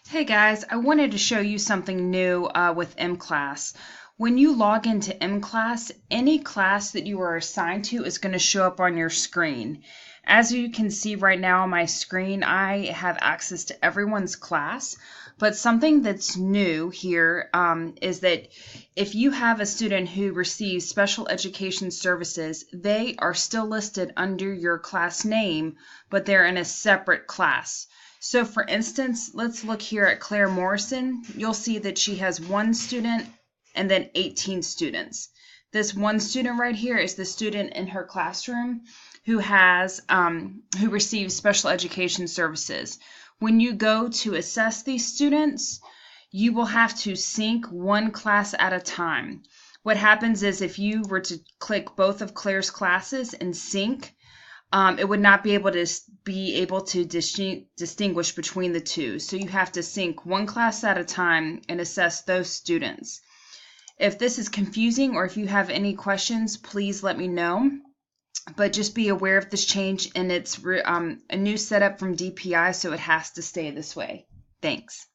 Hey guys, I wanted to show you something new with mClass. When you log into mClass, any class that you are assigned to is going to show up on your screen. As you can see right now on my screen, I have access to everyone's class, but something that's new here is that if you have a student who receives special education services, they are still listed under your class name, but they're in a separate class. So for instance, let's look here at Claire Morrison. You'll see that she has one student and then 18 students. This one student right here is the student in her classroom who receives special education services. When you go to assess these students, you will have to sync one class at a time. What happens is if you were to click both of Claire's classes and sync, it would not be able to distinguish between the two. So you have to sync one class at a time and assess those students. If this is confusing or if you have any questions, please let me know. But just be aware of this change, and it's a new setup from DPI, so it has to stay this way. Thanks.